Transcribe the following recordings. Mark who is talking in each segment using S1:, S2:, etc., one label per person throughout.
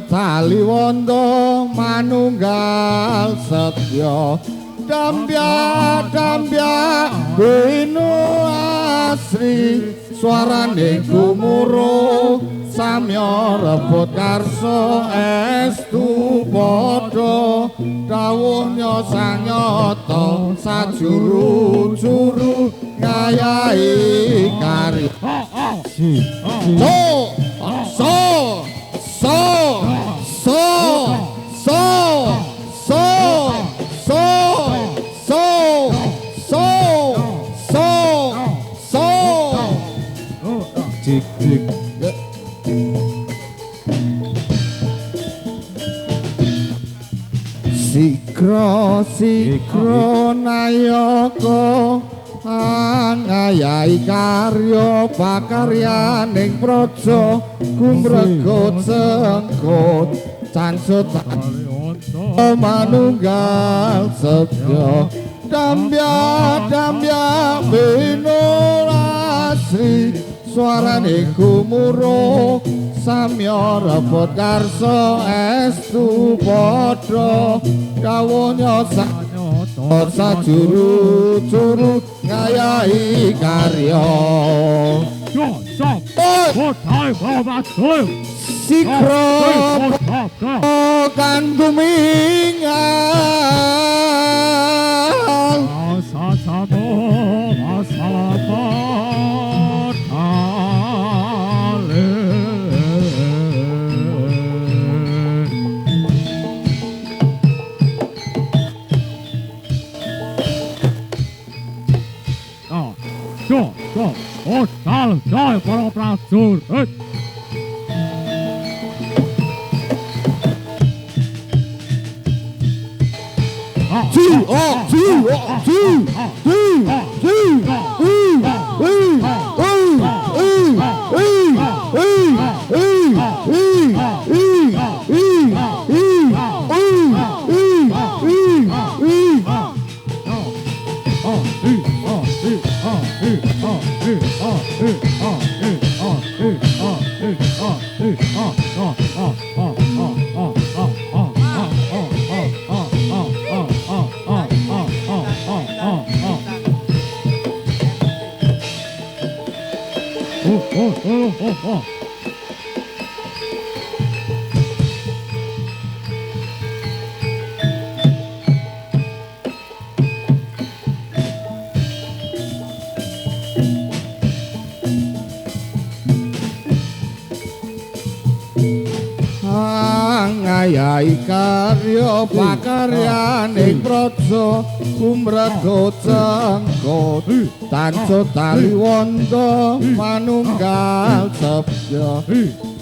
S1: Taliwondo manunggal setya dambya binu asri swarane gumuruh samya rebut karsa estu padha dawuhnya sanyata sajuru-juru ngayahi karya Sikro nayaka ngayahi karya pakaryaning praja gumregut sengkut cansut manunggal setya dambya binu asri swarane gumuruh samya rebut karsa estu padha dawuhnya sajuru-juru ngayahi karya sikro kan gumingal sasabo masalapa Ostal, joy para prajurit. Ngayahi karya pakaryaning praja gumregut sengkut tansut taliwondo manunggal setya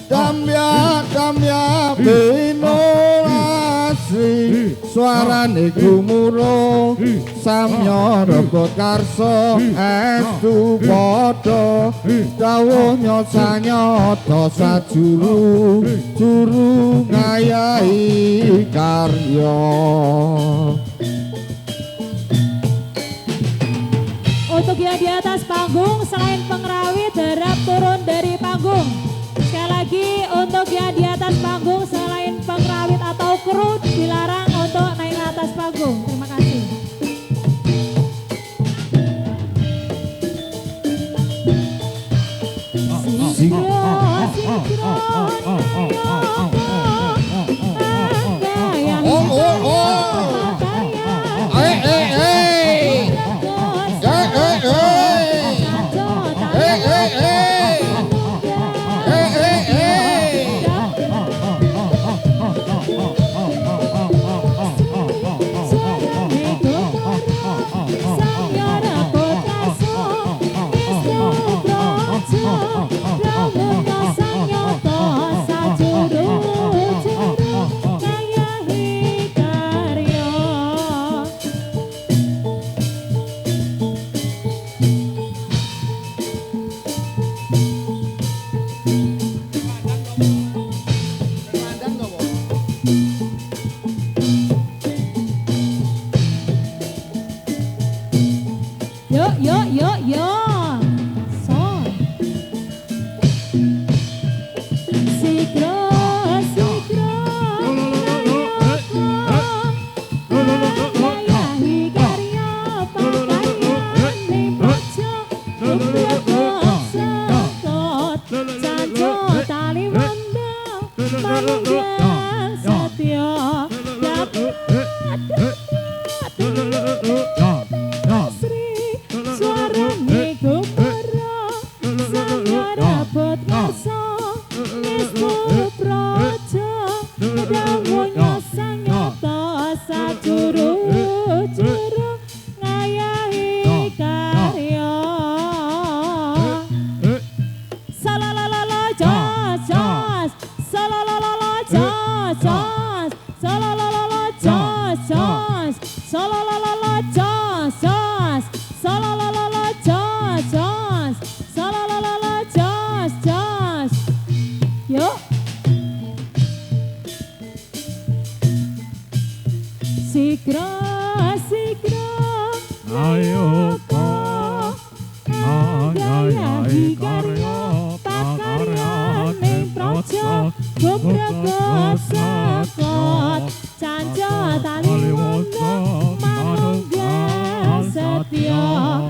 S1: dambya binu asri swarane gumuruh samya rebut karsa estu padha dawuhnya sanyata sajuru-juru ngayahi karya.
S2: Untuk yang di atas panggung selain pengrawit harap turun dari panggung. Sekali lagi untuk yang di atas panggung selain pengrawit atau kru dilarang untuk naik ke atas panggung. Terima kasih. gumregot sekot janjo tali wandang manunggal setya Sri suarane gumara sanya rabot ngarsa ngestu praja dawuhnya sanyata sajuru-juru ngayahi karya salalala jos jos salalala jos jos salalala jos jos salalala jos jos salalala jos jos salalala jos jos yuk Sikra
S3: ayo kok ngayahi karya pakaryaning praja gumregot sekot janjo tali wandang manunggal setya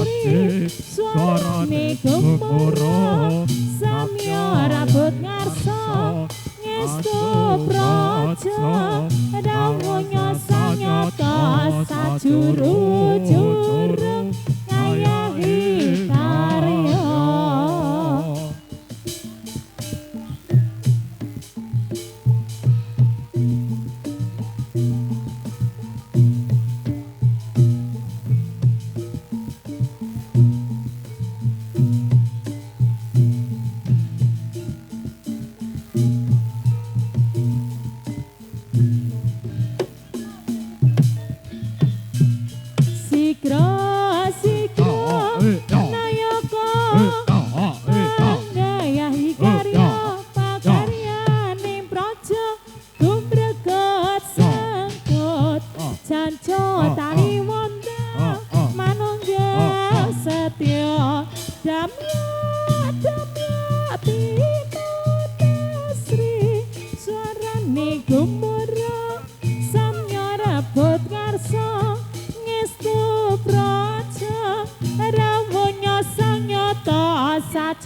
S3: Sri suarane gumara samya rabut ngarsa ngestu praja dawuhnya sanyata sajuru-juru ngayahi karya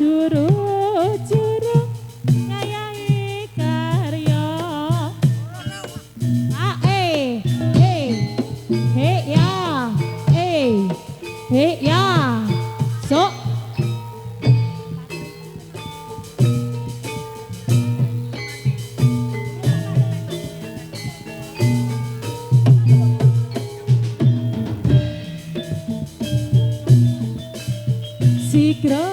S3: Juru-juru ngayahi karya ya sok Sikra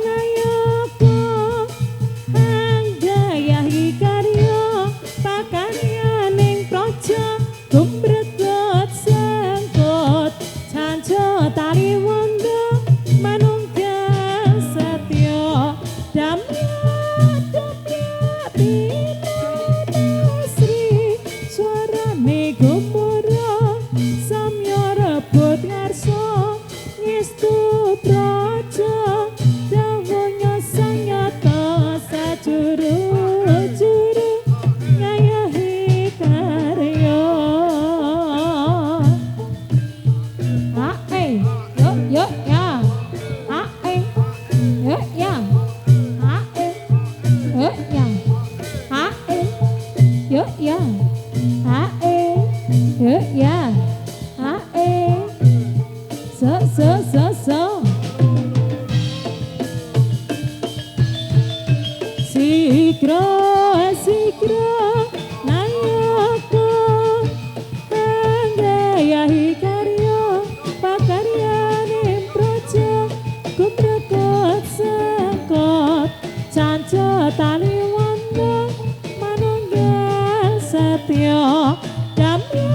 S3: nayaka anggayahi karya pakaryaning praja gumregot sekot janjo tali wandang manunggal setya damya Sri suarane gumara samya rebut ngarsa ngestu praja dawuhnya sanyata sajuru-juru ngayahi karya yuk ya yuk ya yuk ya yuk ya yuk ya so Sikra nayaka anggayahi karya pakaryaning praja gumregot sekot janjo tali wandang manunggal setya damya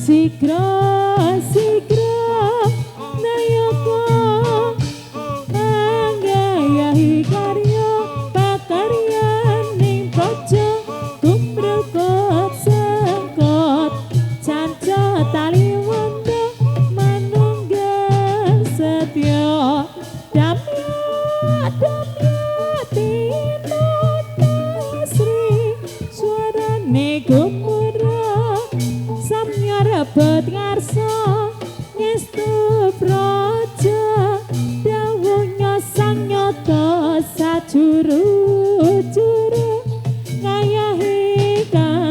S3: Sigra nayaka anggayahi karya pakaryan ning praja kumrekot sengkot canca tali wanda manunggal setya damya tinut asri suarane gumura samya rebet ngarsa ngestu praja dawuhnya sang nyata sajuru-juru ngayahi karya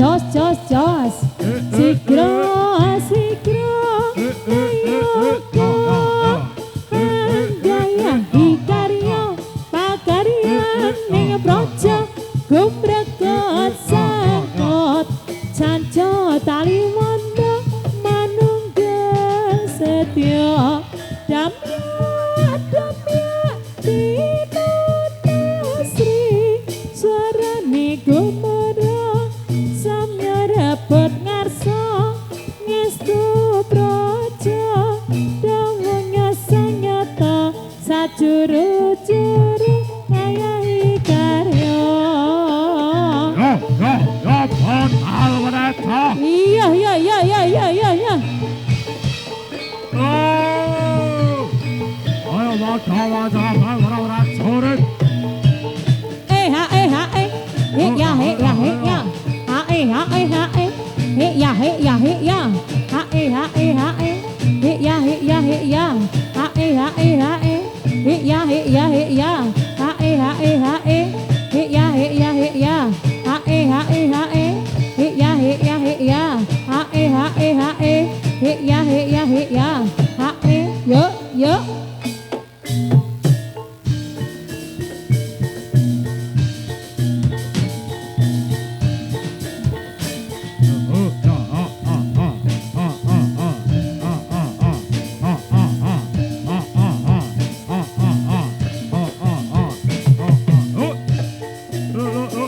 S3: jos jos jos jos jos jos jos jos jos jos jos just yo ya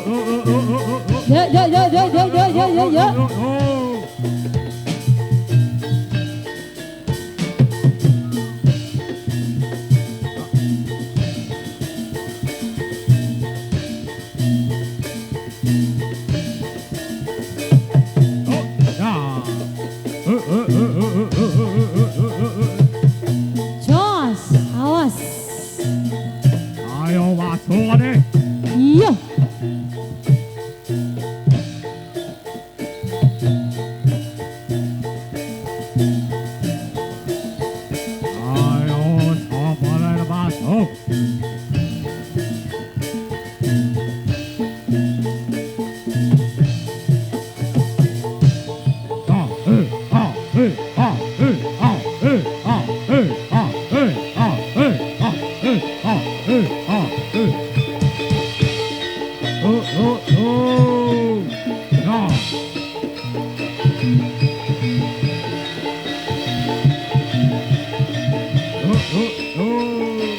S3: Ya.
S2: Jos, awas.
S4: Ayo masuk nih.
S3: Iya.
S4: Ayo boleh masuk.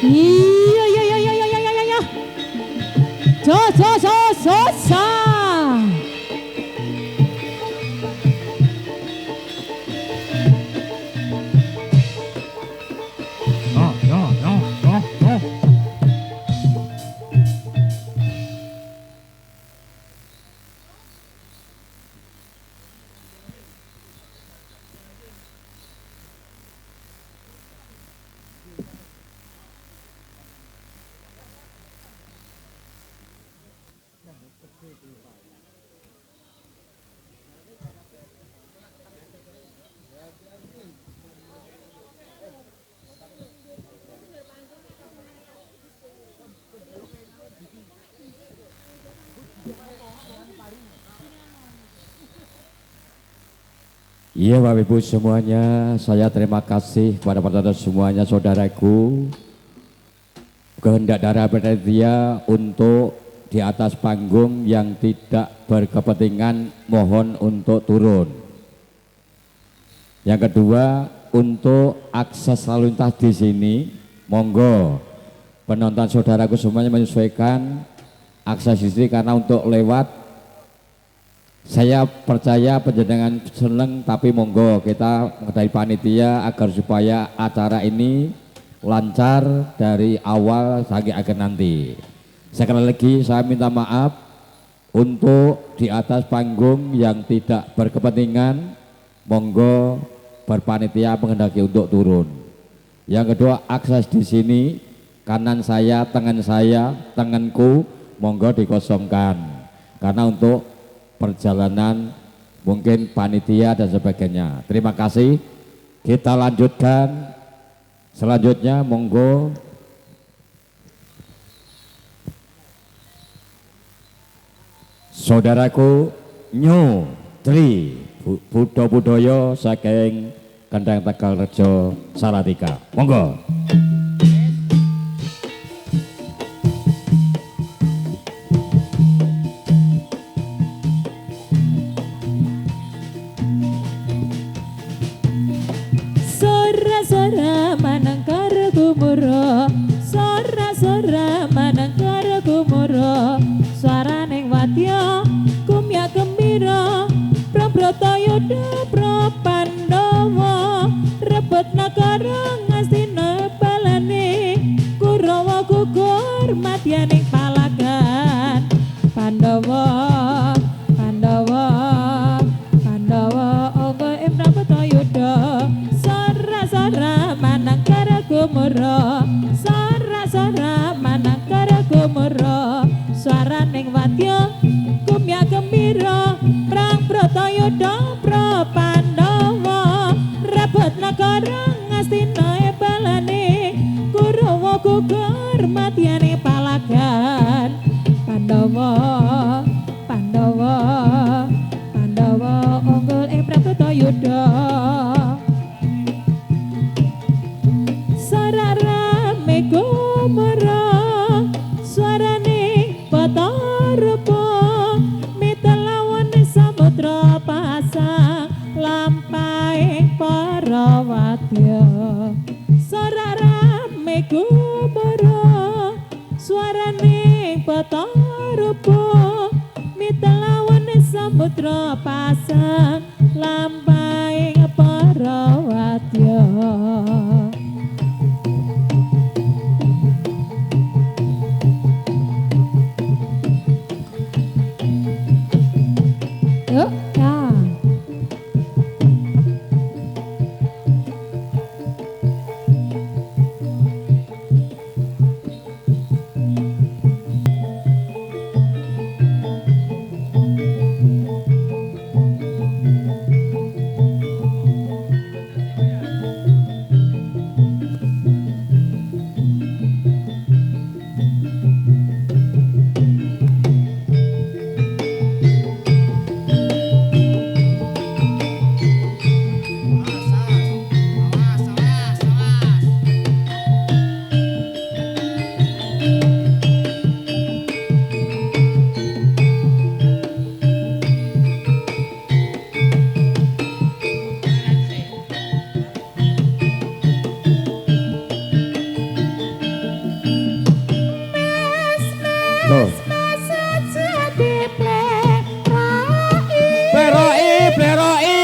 S3: Iya. Jos.
S5: Iya Bapak Ibu semuanya, saya terima kasih kepada para semuanya saudaraku. Kehendak darah panitia untuk di atas panggung yang tidak berkepentingan mohon untuk turun. Yang kedua, untuk akses lalu lintas di sini, monggo penonton saudaraku semuanya menyesuaikan akses di sini karena untuk lewat saya percaya penjenengan seneng, tapi monggo kita dari panitia agar supaya acara ini lancar dari awal sampai akhir nanti. Sekali lagi saya minta maaf untuk di atas panggung yang tidak berkepentingan, monggo berpanitia menghendaki untuk turun. Yang kedua, akses di sini kanan saya, tanganku monggo dikosongkan karena untuk perjalanan mungkin panitia dan sebagainya. Terima kasih. Kita lanjutkan. Selanjutnya monggo saudaraku Nyo Tri Budoyo saking Kendang Tegal Rejo Salatiga. Monggo.
S3: Sora manangkar gumuro, sora manangkar gumuro, suara neng wadya kumya gembira, prabroto yuda prapandawa, rebut nagara ngastina balane, Kurawa gugur madyaning palagan, Pandawa ogo prabroto yuda. Sora manangkara gumuro, sora manangkara gumuro, suara ning wadya kumya gembira, prang Bratayuda Prapandawa, rebut nagara ngastina balane, Kurawa gugur madyane palagan, Pandawa putra pasang lampahing para wadya. Yuk, ya.
S5: Loh. Pleroki.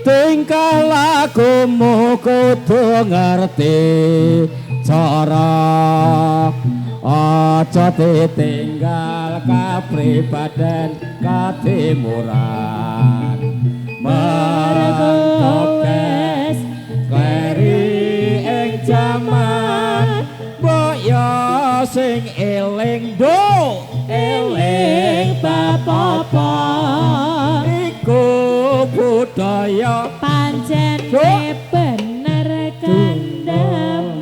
S5: Tingkah lakumu kudu ngerti cara aja ditinggal kapribaden katimuran mergokes kleri ing jaman boyo sing eling do eling bapa iku budaya
S3: Pancen bener kandhamu.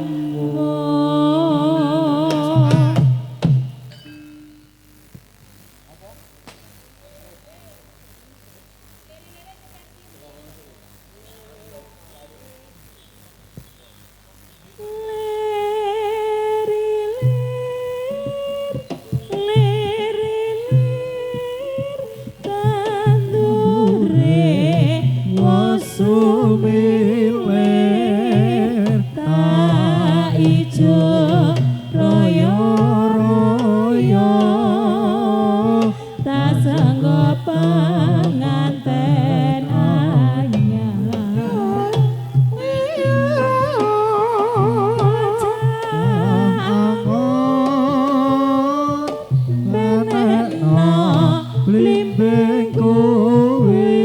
S1: Sumiler tak ijo royo-royo
S3: tak sanggo penganten anyar benekno blimbing kuwi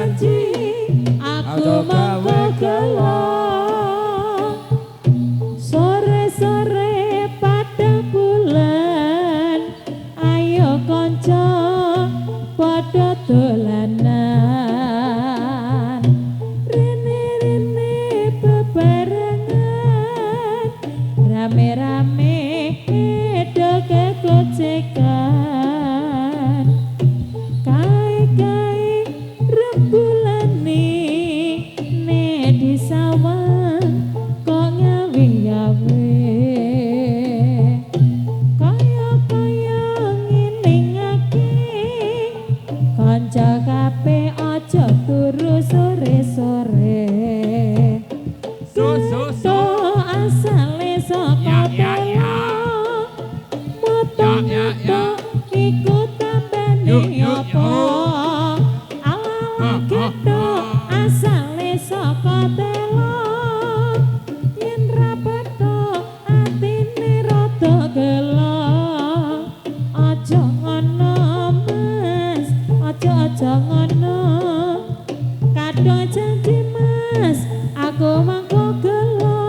S2: janji aku mangko gelo sore-sore pada bulan ayo kanca padha dolanan rene-rene bebarengan rame-rame doke gocekan kai-kai rembulani ne di sawan kok ngawi-ngawi kaya-kaya ngilingake kanca kabeh aja turu sore-sore so asale saka moto iku tambane apa ala gitu asale saka telo yen ra beto atine rada gelo aja ngono mas aja ngono kadang janji mas aku mangko gelo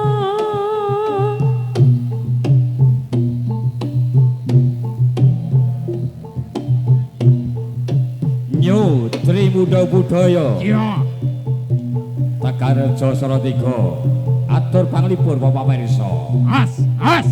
S5: Nyo Tri Muda Budaya
S4: Iya.
S5: Tegarejo Salatiga atur panglipur Bapak Pirsa.
S4: As.